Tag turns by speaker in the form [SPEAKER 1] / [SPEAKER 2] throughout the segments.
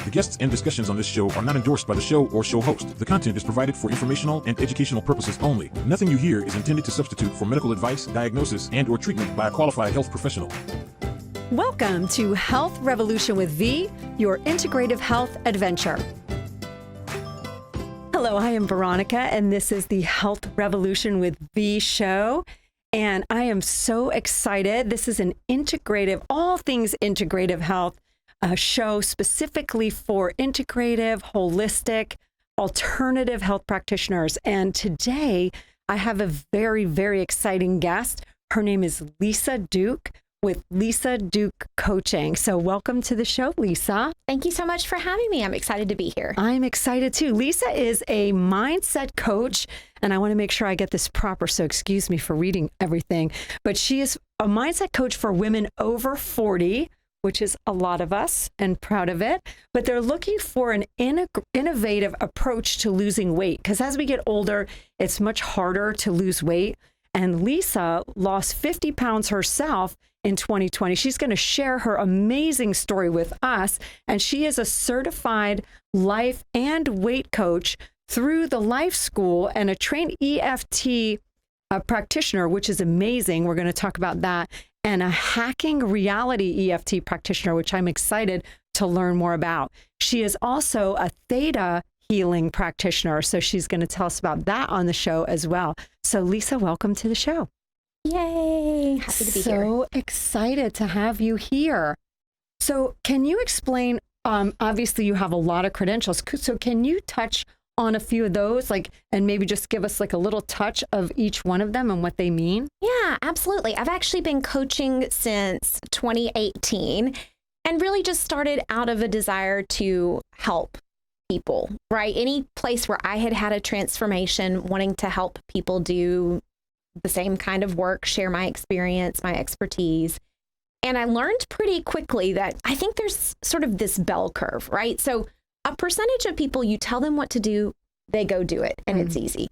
[SPEAKER 1] The guests and discussions on this show are not endorsed by the show or show host. The content is provided for informational and educational purposes only. Nothing you hear is intended to substitute for medical advice, diagnosis, and/or treatment by a qualified health professional.
[SPEAKER 2] Welcome to Health Revolution with V, your integrative health adventure. Hello, I am Veronica, and this is the Health Revolution with V show. And I am so excited. This is an integrative, all things integrative health show specifically for integrative, holistic, alternative health practitioners. And today I have a very, very exciting guest. Her name is Lisa Duke with Lisa Duke Coaching. So welcome to the show, Lisa.
[SPEAKER 3] Thank you so much for having me. I'm excited to be here.
[SPEAKER 2] I'm excited too. Lisa is a mindset coach, and I want to make sure I get this proper, so excuse me for reading everything. But she is a mindset coach for women over 40, which is a lot of us, and proud of it. But they're looking for an innovative approach to losing weight, because as we get older, it's much harder to lose weight. And Lisa lost 50 pounds herself in 2020. She's going to share her amazing story with us. And she is a certified life and weight coach through the Life School and a trained EFT practitioner, which is amazing. We're going to talk about that. And a hacking reality EFT practitioner, which I'm excited to learn more about. She is also a theta healing practitioner. So she's going to tell us about that on the show as well. So Lisa, welcome to the show.
[SPEAKER 3] Yay. Happy to be here.
[SPEAKER 2] So excited to have you here. So can you explain, obviously you have a lot of credentials. So can you touch on a few of those, and maybe just give us a little touch of each one of them and what they mean?
[SPEAKER 3] Yeah, absolutely. I've actually been coaching since 2018 and really just started out of a desire to help people, right? Any place where I had a transformation, wanting to help people do the same kind of work, share my experience, my expertise. And I learned pretty quickly that I think there's sort of this bell curve, right? So a percentage of people, you tell them what to do, they go do it, and it's easy.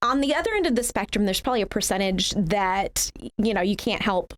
[SPEAKER 3] On the other end of the spectrum, there's probably a percentage that, you can't help.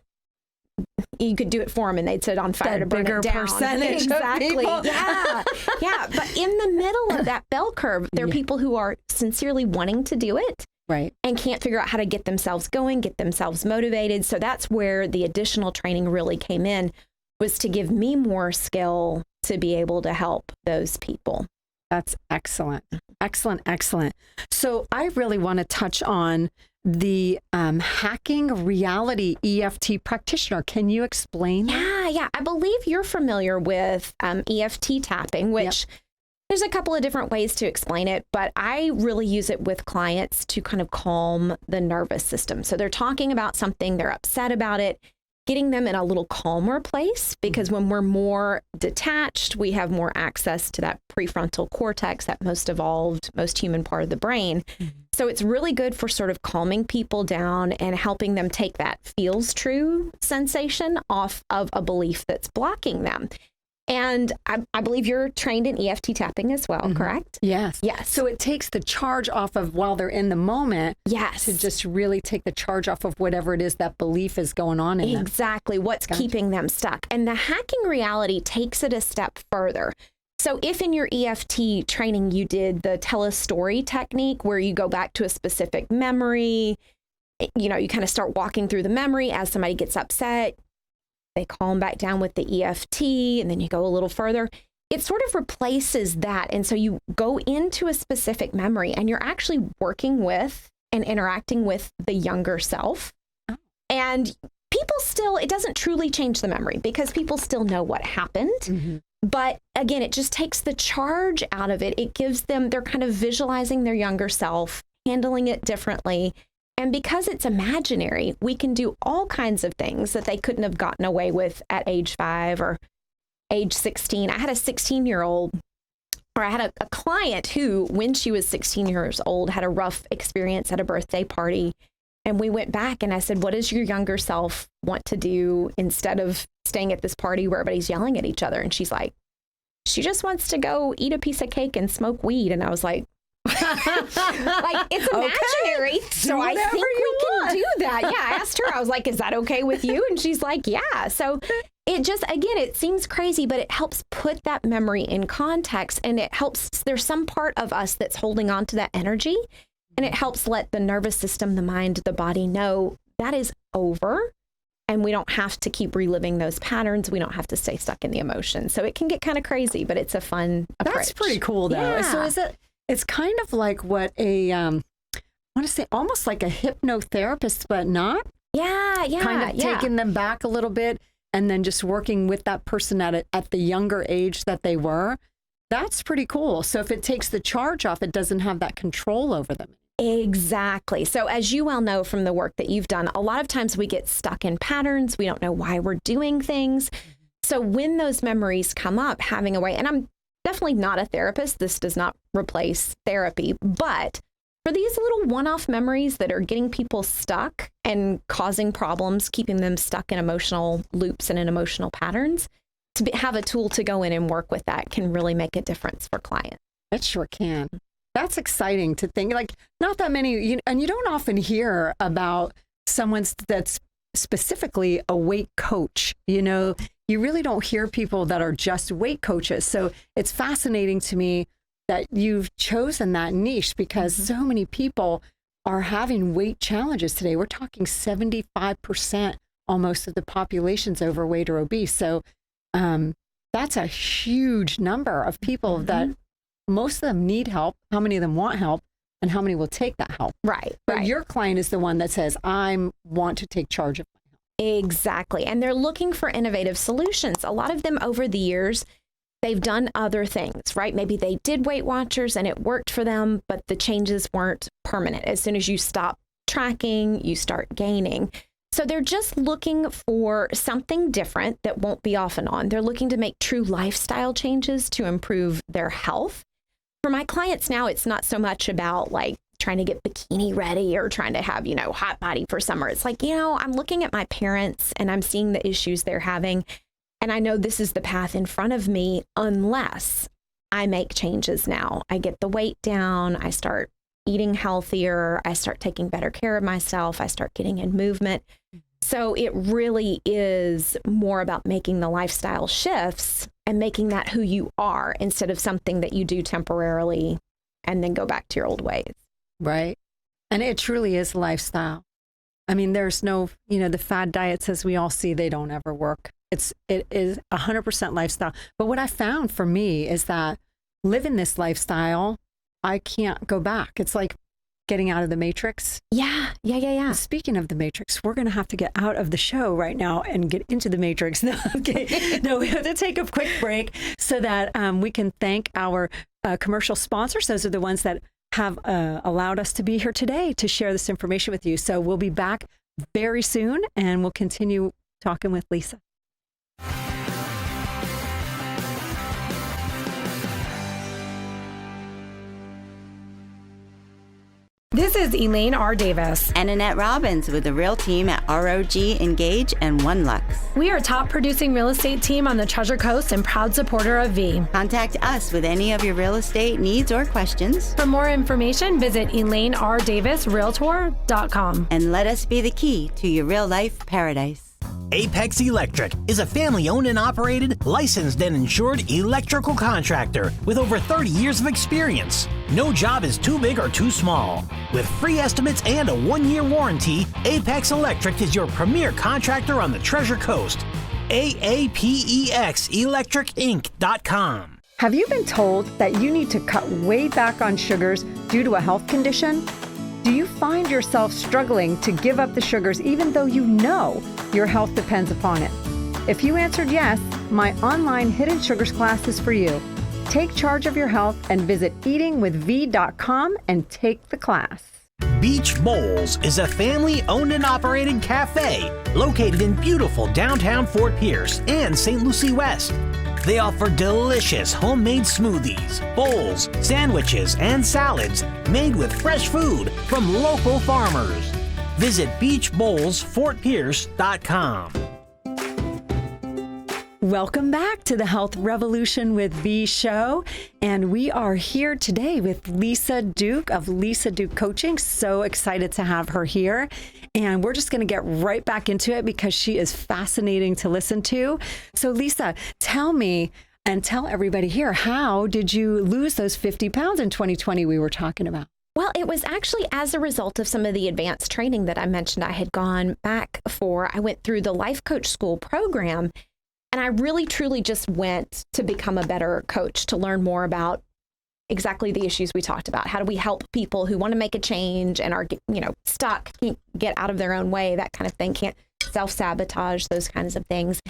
[SPEAKER 3] You could do it for them and they'd set it on fire to burn it down.
[SPEAKER 2] Percentage
[SPEAKER 3] exactly.
[SPEAKER 2] Of people.
[SPEAKER 3] Yeah. Yeah. But in the middle of that bell curve, there are people who are sincerely wanting to do it.
[SPEAKER 2] Right.
[SPEAKER 3] And can't figure out how to get themselves going, get themselves motivated. So that's where the additional training really came in, was to give me more skill to be able to help those people.
[SPEAKER 2] That's excellent. Excellent. Excellent. So I really want to touch on the hacking reality EFT practitioner. Can you explain that?
[SPEAKER 3] Yeah. I believe you're familiar with EFT tapping, which there's a couple of different ways to explain it, but I really use it with clients to kind of calm the nervous system. So they're talking about something, they're upset about it, getting them in a little calmer place, because when we're more detached, we have more access to that prefrontal cortex, that most evolved, most human part of the brain. So it's really good for sort of calming people down and helping them take that feels true sensation off of a belief that's blocking them. And I believe you're trained in EFT tapping as well, correct?
[SPEAKER 2] Yes.
[SPEAKER 3] Yes.
[SPEAKER 2] So it takes the charge off of while they're in the moment.
[SPEAKER 3] Yes.
[SPEAKER 2] To just really take the charge off of whatever it is that belief is going on in them.
[SPEAKER 3] Exactly. What's keeping them stuck. And the hacking reality takes it a step further. So if in your EFT training you did the tell a story technique, where you go back to a specific memory, you kind of start walking through the memory as somebody gets upset, they calm back down with the EFT, and then you go a little further. It sort of replaces that. And so you go into a specific memory and you're actually working with and interacting with the younger self. And people still, it doesn't truly change the memory because people still know what happened. But again, it just takes the charge out of it. It gives them, they're kind of visualizing their younger self, handling it differently. And because it's imaginary, we can do all kinds of things that they couldn't have gotten away with at age 5 or age 16. I had a 16-year-old, or I had a client who, when she was 16 years old, had a rough experience at a birthday party. And we went back and I said, what does your younger self want to do instead of staying at this party where everybody's yelling at each other? And she's like, she just wants to go eat a piece of cake and smoke weed. And I was like, it's imaginary.
[SPEAKER 2] Okay.
[SPEAKER 3] So I think we can do that. Yeah. I asked her, I was like, is that okay with you? And she's like, yeah. So it just, again, it seems crazy, but it helps put that memory in context, and it helps, there's some part of us that's holding on to that energy, and it helps let the nervous system, the mind, the body know that is over, and we don't have to keep reliving those patterns. We don't have to stay stuck in the emotions. So it can get kind of crazy, but it's a fun approach.
[SPEAKER 2] That's pretty cool, though.
[SPEAKER 3] Yeah.
[SPEAKER 2] So it's kind of like what I want to say, almost like a hypnotherapist, but not.
[SPEAKER 3] Yeah.
[SPEAKER 2] Kind of taking them back a little bit and then just working with that person at the younger age that they were. That's pretty cool. So if it takes the charge off, it doesn't have that control over them.
[SPEAKER 3] Exactly. So as you well know from the work that you've done, a lot of times we get stuck in patterns. We don't know why we're doing things. So when those memories come up, having a way, and I'm definitely not a therapist. This does not replace therapy, but for these little one-off memories that are getting people stuck and causing problems, keeping them stuck in emotional loops and in emotional patterns, have a tool to go in and work with that can really make a difference for clients.
[SPEAKER 2] It sure can. That's exciting to think, like, not that many, and you don't often hear about someone that's specifically a weight coach. You really don't hear people that are just weight coaches. So it's fascinating to me that you've chosen that niche, because so many people are having weight challenges today. We're talking 75% almost of the population's overweight or obese. So that's a huge number of people that most of them need help. How many of them want help, and how many will take that help?
[SPEAKER 3] Right.
[SPEAKER 2] But your client is the one that says, I want to take charge of my health.
[SPEAKER 3] Exactly. And they're looking for innovative solutions. A lot of them over the years, they've done other things, right? Maybe they did Weight Watchers and it worked for them, but the changes weren't permanent. As soon as you stop tracking, you start gaining. So they're just looking for something different that won't be off and on. They're looking to make true lifestyle changes to improve their health. For my clients now, it's not so much about like trying to get bikini ready or trying to have, hot body for summer. It's like, I'm looking at my parents and I'm seeing the issues they're having. And I know this is the path in front of me unless I make changes now. I get the weight down. I start eating healthier. I start taking better care of myself. I start getting in movement. So it really is more about making the lifestyle shifts and making that who you are instead of something that you do temporarily and then go back to your old ways.
[SPEAKER 2] Right. And it truly is a lifestyle. I mean, there's no, the fad diets, as we all see, they don't ever work. It is 100% lifestyle. But what I found for me is that living this lifestyle, I can't go back. It's like getting out of the matrix.
[SPEAKER 3] Yeah.
[SPEAKER 2] Speaking of the matrix, we're going to have to get out of the show right now and get into the matrix. No, okay. No, we have to take a quick break so that we can thank our commercial sponsors. Those are the ones that have allowed us to be here today to share this information with you. So we'll be back very soon and we'll continue talking with Lisa.
[SPEAKER 4] This is Elaine R. Davis.
[SPEAKER 5] And Annette Robbins with the Real Team at ROG, Engage, and One Lux.
[SPEAKER 4] We are top producing real estate team on the Treasure Coast and proud supporter of V.
[SPEAKER 5] Contact us with any of your real estate needs or questions.
[SPEAKER 4] For more information, visit ElaineRDavisRealtor.com.
[SPEAKER 5] And let us be the key to your real life paradise.
[SPEAKER 6] Apex Electric is a family-owned and operated, licensed and insured electrical contractor with over 30 years of experience. No job is too big or too small. With free estimates and a 1-year warranty, Apex Electric is your premier contractor on the Treasure Coast. AAPEXElectricInc.com.
[SPEAKER 2] Have you been told that you need to cut way back on sugars due to a health condition? Do you find yourself struggling to give up the sugars even though you know your health depends upon it? If you answered yes, my online Hidden Sugars class is for you. Take charge of your health and visit eatingwithv.com and take the class.
[SPEAKER 6] Beach Bowls is a family-owned and operated cafe located in beautiful downtown Fort Pierce and St. Lucie West. They offer delicious homemade smoothies, bowls, sandwiches, and salads made with fresh food from local farmers. Visit beachbowlsfortpierce.com.
[SPEAKER 2] Welcome back to the Health Revolution with V show. And we are here today with Lisa Duke of Lisa Duke Coaching. So excited to have her here. And we're just going to get right back into it because she is fascinating to listen to. So Lisa, tell me and tell everybody here, how did you lose those 50 pounds in 2020 we were talking about?
[SPEAKER 3] Well, it was actually as a result of some of the advanced training that I mentioned I had gone back for. I went through the Life Coach School program, and I really, truly just went to become a better coach, to learn more about exactly the issues we talked about. How do we help people who want to make a change and are, stuck, can't get out of their own way, that kind of thing, can't self-sabotage, those kinds of things.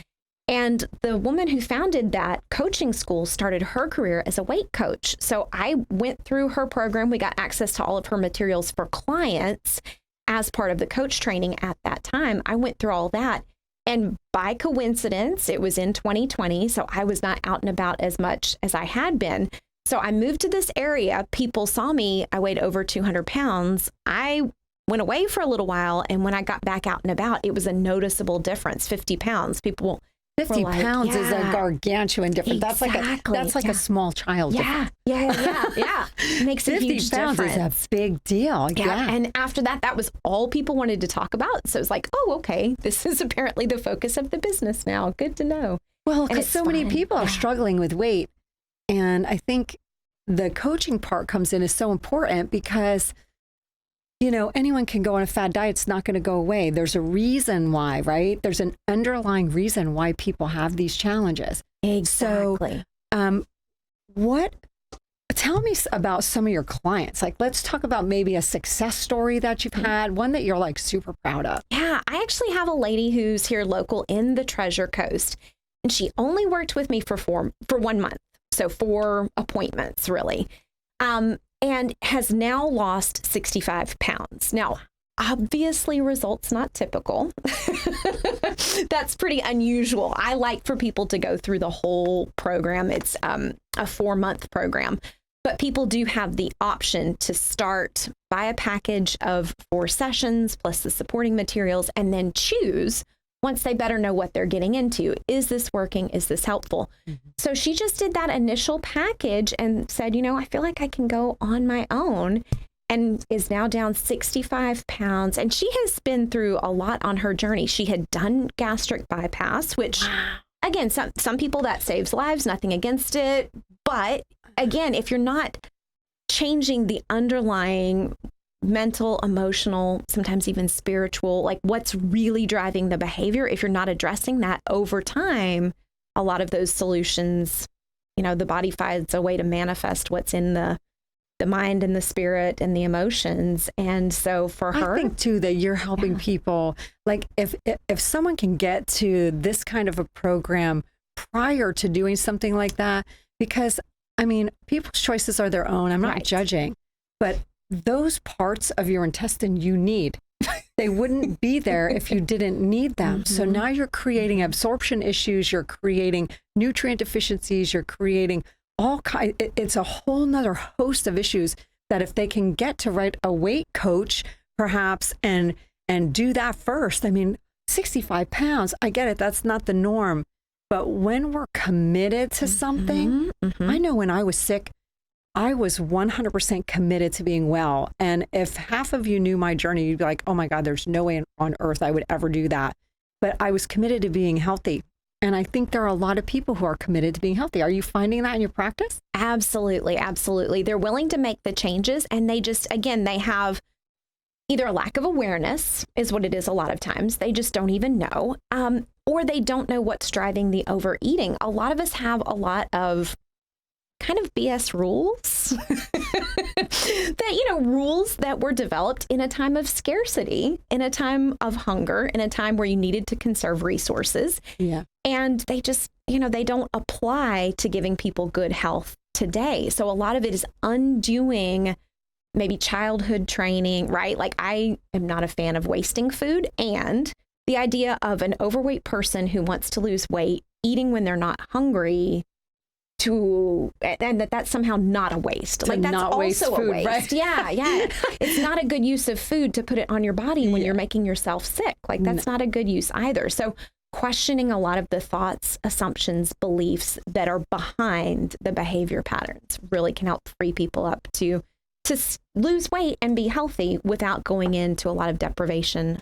[SPEAKER 3] And the woman who founded that coaching school started her career as a weight coach. So I went through her program. We got access to all of her materials for clients as part of the coach training at that time. I went through all that. And by coincidence, it was in 2020. So I was not out and about as much as I had been. So I moved to this area. People saw me. I weighed over 200 pounds. I went away for a little while. And when I got back out and about, it was a noticeable difference, 50 pounds. People
[SPEAKER 2] 50 pounds is a gargantuan difference.
[SPEAKER 3] Exactly.
[SPEAKER 2] That's like a small child.
[SPEAKER 3] Yeah. It makes a huge
[SPEAKER 2] 50 pounds
[SPEAKER 3] difference.
[SPEAKER 2] is a big deal. Yeah.
[SPEAKER 3] And after that, that was all people wanted to talk about. So it's like, oh, okay, this is apparently the focus of the business now. Good to know.
[SPEAKER 2] Well,
[SPEAKER 3] And
[SPEAKER 2] because
[SPEAKER 3] it's
[SPEAKER 2] so many
[SPEAKER 3] fun.
[SPEAKER 2] people are
[SPEAKER 3] Yeah.
[SPEAKER 2] struggling with weight. And I think the coaching part comes in is so important because, anyone can go on a fad diet. It's not going to go away. There's a reason why, right? There's an underlying reason why people have these challenges.
[SPEAKER 3] Exactly.
[SPEAKER 2] So, tell me about some of your clients. Like, let's talk about maybe a success story that you've had, one that you're like super proud of.
[SPEAKER 3] Yeah, I actually have a lady who's here local in the Treasure Coast, and she only worked with me for 1 month. So 4 appointments, really. And has now lost 65 pounds. Now, obviously, results not typical. That's pretty unusual. I like for people to go through the whole program. It's a 4-month program, but people do have the option to start, buy a package of 4 sessions plus the supporting materials, and then choose once they better know what they're getting into. Is this working? Is this helpful? Mm-hmm. So she just did that initial package and said, I feel like I can go on my own, and is now down 65 pounds. And she has been through a lot on her journey. She had done gastric bypass, which, again, some people that saves lives, nothing against it. But again, if you're not changing the underlying mental, emotional, sometimes even spiritual, like what's really driving the behavior, if you're not addressing that over time, a lot of those solutions, the body finds a way to manifest what's in the mind and the spirit and the emotions. And so for her,
[SPEAKER 2] I think too that you're helping people. Like if someone can get to this kind of a program prior to doing something like that, because people's choices are their own. I'm not judging, but those parts of your intestine you need. They wouldn't be there if you didn't need them. Mm-hmm. So now you're creating absorption issues, you're creating nutrient deficiencies, you're creating all kinds. It's a whole nother host of issues that if they can get to write a weight coach, perhaps, and do that first. 65 pounds, I get it. That's not the norm. But when we're committed to something, I know when I was sick, I was 100% committed to being well. And if half of you knew my journey, you'd be like, oh my God, there's no way on earth I would ever do that. But I was committed to being healthy. And I think there are a lot of people who are committed to being healthy. Are you finding that in your practice?
[SPEAKER 3] Absolutely. Absolutely. They're willing to make the changes, and they just, again, they have either a lack of awareness is what it is a lot of times. They just don't even know, or they don't know what's driving the overeating. A lot of us have a lot of kind of BS rules that, rules that were developed in a time of scarcity, in a time of hunger, in a time where you needed to conserve resources.
[SPEAKER 2] Yeah.
[SPEAKER 3] And they just, they don't apply to giving people good health today. So a lot of it is undoing maybe childhood training, right? Like I am not a fan of wasting food, and the idea of an overweight person who wants to lose weight, eating when they're not hungry, and that's somehow not a waste. Like that's
[SPEAKER 2] not waste
[SPEAKER 3] also
[SPEAKER 2] food,
[SPEAKER 3] a waste.
[SPEAKER 2] Right?
[SPEAKER 3] Yeah. It's not a good use of food to put it on your body when you're making yourself sick. Like that's not a good use either. So questioning a lot of the thoughts, assumptions, beliefs that are behind the behavior patterns really can help free people up to lose weight and be healthy without going into a lot of deprivation,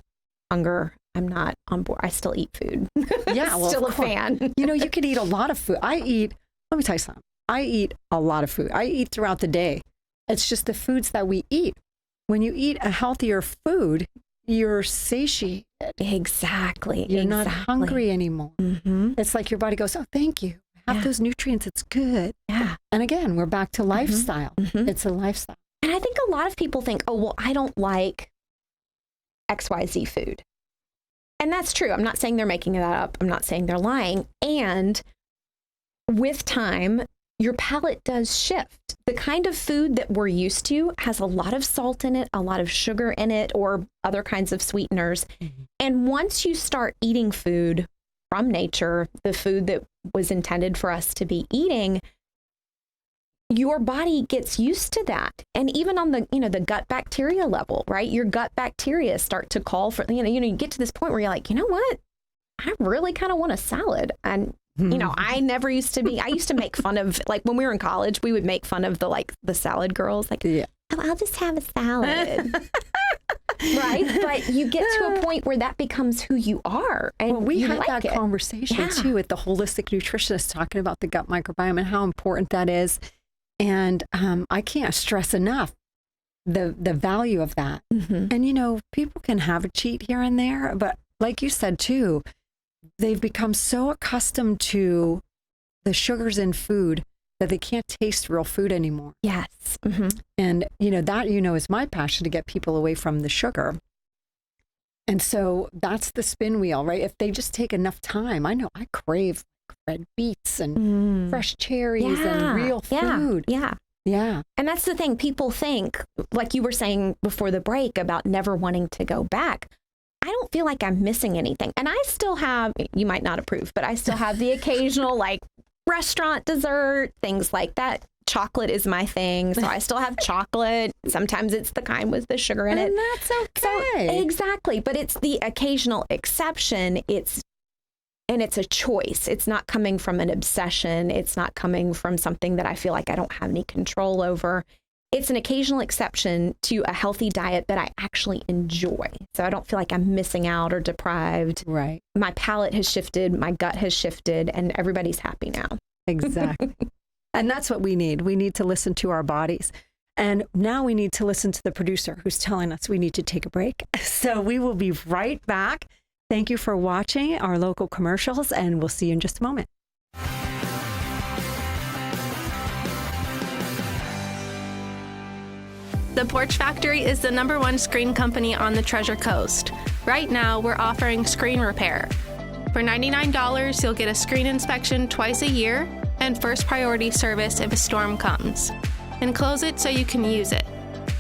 [SPEAKER 3] hunger. I'm not on board. I still eat food.
[SPEAKER 2] Yeah, well,
[SPEAKER 3] still a fan.
[SPEAKER 2] You know, you could eat a lot of food. Let me tell you something. I eat a lot of food. I eat throughout the day. It's just the foods that we eat. When you eat a healthier food, you're satiated.
[SPEAKER 3] Exactly.
[SPEAKER 2] You're not hungry anymore.
[SPEAKER 3] Mm-hmm.
[SPEAKER 2] It's like your body goes, oh, thank you. Have those nutrients. It's good.
[SPEAKER 3] Yeah.
[SPEAKER 2] And again, we're back to lifestyle.
[SPEAKER 3] Mm-hmm.
[SPEAKER 2] It's a lifestyle.
[SPEAKER 3] And I think a lot of people think, oh, well, I don't like XYZ food. And that's true. I'm not saying they're making that up. I'm not saying they're lying. And with time, your palate does shift. The kind of food that we're used to has a lot of salt in it, a lot of sugar in it, or other kinds of sweeteners. Mm-hmm. And once you start eating food from nature, the food that was intended for us to be eating, your body gets used to that. And even on the, the gut bacteria level, right? Your gut bacteria start to call for, you get to this point where you're like, you know what? I really kind of want a salad. And, I used to make fun of, like when we were in college, we would make fun of the salad girls. Like, oh, I'll just have a salad. Right? But you get to a point where that becomes who you are. And
[SPEAKER 2] we had
[SPEAKER 3] like
[SPEAKER 2] that conversation too with the holistic nutritionist talking about the gut microbiome and how important that is. And I can't stress enough the value of that. Mm-hmm. And, people can have a cheat here and there, but like you said too, they've become so accustomed to the sugars in food that they can't taste real food anymore.
[SPEAKER 3] Yes. Mm-hmm.
[SPEAKER 2] And, that, is my passion, to get people away from the sugar. And so that's the spin wheel, right? If they just take enough time, I know I crave red beets and fresh cherries and real food.
[SPEAKER 3] Yeah. Yeah. And that's the thing. People think, like you were saying before the break, about never wanting to go back. I don't feel like I'm missing anything. And I still have, you might not approve, but I still have the occasional restaurant dessert, things like that. Chocolate is my thing. So I still have chocolate. Sometimes it's the kind with the sugar in it.
[SPEAKER 2] And that's okay.
[SPEAKER 3] So, exactly. But it's the occasional exception. It's a choice. It's not coming from an obsession. It's not coming from something that I feel like I don't have any control over. It's an occasional exception to a healthy diet that I actually enjoy. So I don't feel like I'm missing out or deprived.
[SPEAKER 2] Right.
[SPEAKER 3] My palate has shifted, my gut has shifted, and everybody's happy now.
[SPEAKER 2] Exactly. And that's what we need. We need to listen to our bodies. And now we need to listen to the producer who's telling us we need to take a break. So we will be right back. Thank you for watching our local commercials, and we'll see you in just a moment.
[SPEAKER 7] The Porch Factory is the #1 screen company on the Treasure Coast. Right now, we're offering screen repair. For $99, you'll get a screen inspection twice a year and first priority service if a storm comes. Enclose it so you can use it.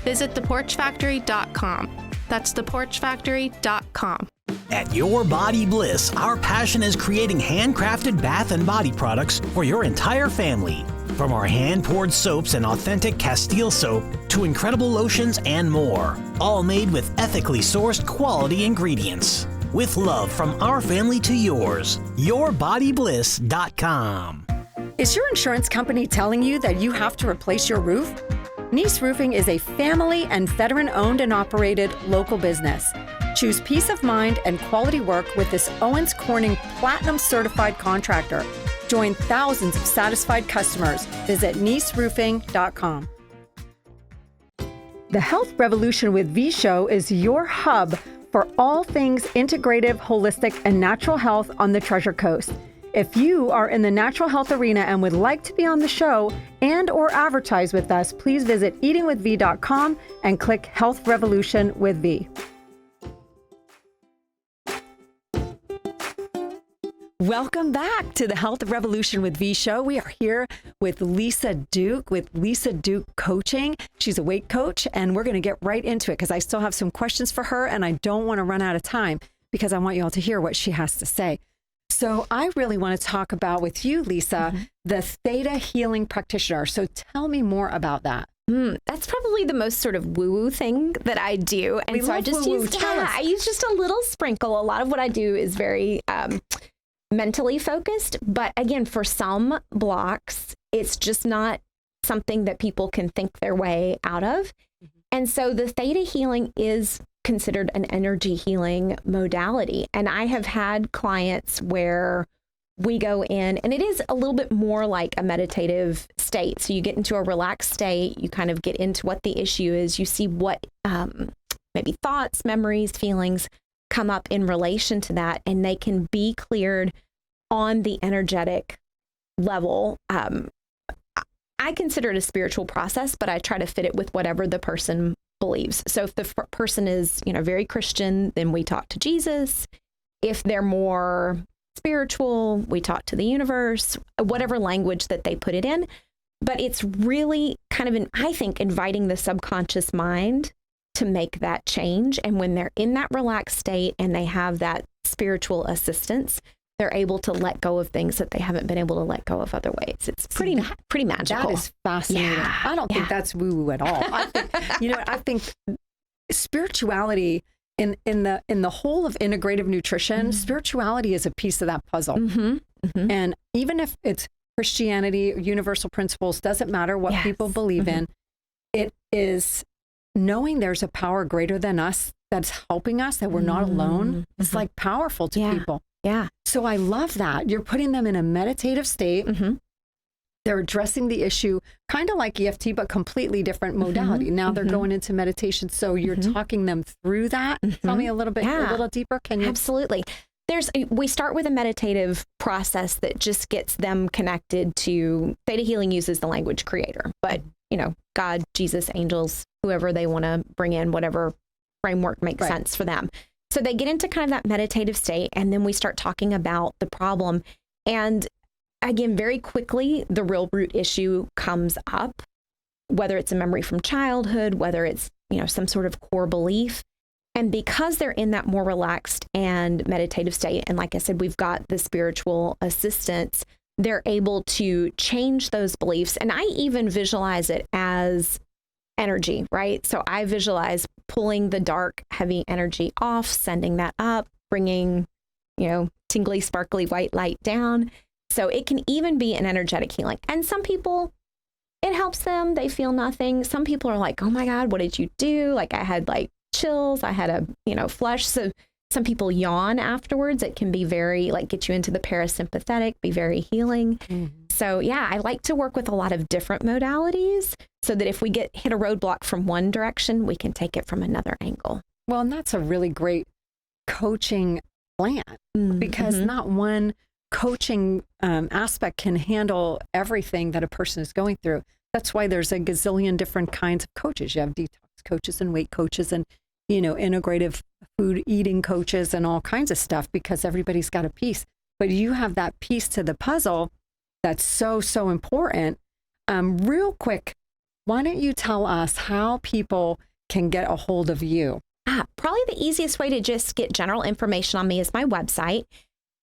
[SPEAKER 7] Visit theporchfactory.com. That's theporchfactory.com.
[SPEAKER 6] At Your Body Bliss, our passion is creating handcrafted bath and body products for your entire family. From our hand-poured soaps and authentic Castile soap to incredible lotions and more, all made with ethically sourced quality ingredients. With love from our family to yours, yourbodybliss.com.
[SPEAKER 2] Is your insurance company telling you that you have to replace your roof? Nice Roofing is a family and veteran-owned and operated local business. Choose peace of mind and quality work with this Owens Corning Platinum Certified contractor. Join thousands of satisfied customers. Visit niceroofing.com. The Health Revolution with V Show is your hub for all things integrative, holistic, and natural health on the Treasure Coast. If you are in the natural health arena and would like to be on the show and or advertise with us, please visit eatingwithv.com and click Health Revolution with V. Welcome back to the Health Revolution with V show. We are here with Lisa Duke with Lisa Duke Coaching. She's a weight coach, and we're going to get right into it because I still have some questions for her, and I don't want to run out of time because I want you all to hear what she has to say. So I really want to talk about with you, Lisa, the Theta Healing Practitioner. So tell me more about that.
[SPEAKER 3] That's probably the most sort of woo-woo thing that I do. And
[SPEAKER 2] We
[SPEAKER 3] so I
[SPEAKER 2] love
[SPEAKER 3] just
[SPEAKER 2] woo-woo.
[SPEAKER 3] use,
[SPEAKER 2] Tell us.
[SPEAKER 3] I use just a little sprinkle. A lot of what I do is very mentally focused. But again, for some blocks, it's just not something that people can think their way out of. And so the theta healing is considered an energy healing modality. And I have had clients where we go in, and it is a little bit more like a meditative state. So you get into a relaxed state, you kind of get into what the issue is, you see what maybe thoughts, memories, feelings come up in relation to that, and they can be cleared on the energetic level. I consider it a spiritual process, but I try to fit it with whatever the person believes. So if the person is, very Christian, then we talk to Jesus. If they're more spiritual, we talk to the universe, whatever language that they put it in. But it's really kind of, I think, inviting the subconscious mind to make that change. And when they're in that relaxed state and they have that spiritual assistance, they're able to let go of things that they haven't been able to let go of other ways. It's pretty magical.
[SPEAKER 2] That is fascinating.
[SPEAKER 3] Yeah.
[SPEAKER 2] I don't think that's woo-woo at all. I think, I think spirituality in the whole of integrative nutrition, spirituality is a piece of that puzzle. And even if it's Christianity, universal principles, doesn't matter what people believe in, it is knowing there's a power greater than us that's helping us, that we're not alone. It's like powerful to people.
[SPEAKER 3] Yeah.
[SPEAKER 2] So I love that. You're putting them in a meditative state. They're addressing the issue kind of like EFT, but completely different modality. Now they're going into meditation. So you're talking them through that. Tell me a little bit, a little deeper. Can you?
[SPEAKER 3] Absolutely. We start with a meditative process that just gets them connected to, theta healing uses the language creator, but God, Jesus, angels, whoever they want to bring in, whatever framework makes sense for them. So they get into kind of that meditative state, and then we start talking about the problem. And again, very quickly, the real root issue comes up, whether it's a memory from childhood, whether it's, some sort of core belief. And because they're in that more relaxed and meditative state, and like I said, we've got the spiritual assistance, they're able to change those beliefs. And I even visualize it as energy, right? So I visualize pulling the dark, heavy energy off, sending that up, bringing, tingly, sparkly white light down. So it can even be an energetic healing. And some people, it helps them. They feel nothing. Some people are like, oh my God, what did you do? Like I had chills. I had a, flush. So some people yawn afterwards. It can be very, get you into the parasympathetic, be very healing. So yeah, I like to work with a lot of different modalities so that if we hit a roadblock from one direction, we can take it from another angle.
[SPEAKER 2] Well, and that's a really great coaching plan because not one coaching aspect can handle everything that a person is going through. That's why there's a gazillion different kinds of coaches. You have detox coaches and weight coaches and, integrative food eating coaches and all kinds of stuff because everybody's got a piece. But you have that piece to the puzzle that's so, so important. Real quick, why don't you tell us how people can get a hold of you?
[SPEAKER 3] Probably the easiest way to just get general information on me is my website,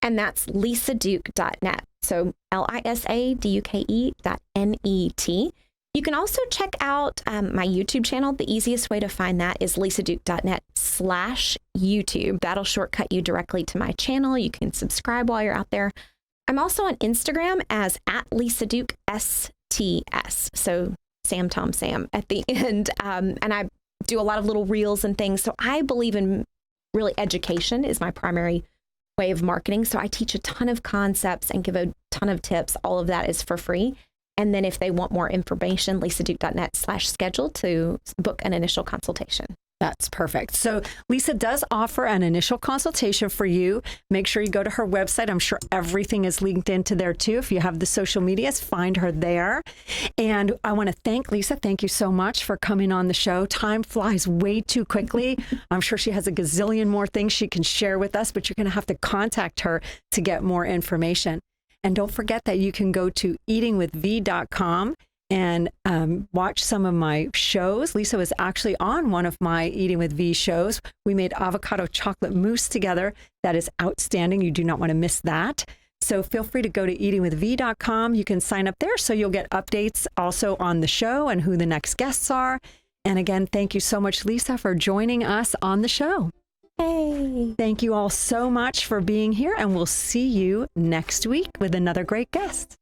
[SPEAKER 3] and that's lisaduke.net. So lisaduke.net. You can also check out my YouTube channel. The easiest way to find that is lisaduke.net/YouTube. That'll shortcut you directly to my channel. You can subscribe while you're out there. I'm also on Instagram as @LisaDukeSTS. So Sam, Tom, Sam at the end. And I do a lot of little reels and things. So I believe in really education is my primary way of marketing. So I teach a ton of concepts and give a ton of tips. All of that is for free. And then if they want more information, lisaduke.net/schedule to book an initial consultation.
[SPEAKER 2] That's perfect. So Lisa does offer an initial consultation for you. Make sure you go to her website. I'm sure everything is linked into there too. If you have the social medias, find her there. And I want to thank Lisa. Thank you so much for coming on the show. Time flies way too quickly. I'm sure she has a gazillion more things she can share with us, but you're going to have to contact her to get more information. And don't forget that you can go to eatingwithv.com and watch some of my shows. Lisa was actually on one of my Eating with V shows. We made avocado chocolate mousse together. That is outstanding. You do not want to miss that. So feel free to go to eatingwithv.com. You can sign up there so you'll get updates also on the show and who the next guests are. And again, thank you so much, Lisa, for joining us on the show.
[SPEAKER 3] Hey.
[SPEAKER 2] Thank you all so much for being here, and we'll see you next week with another great guest.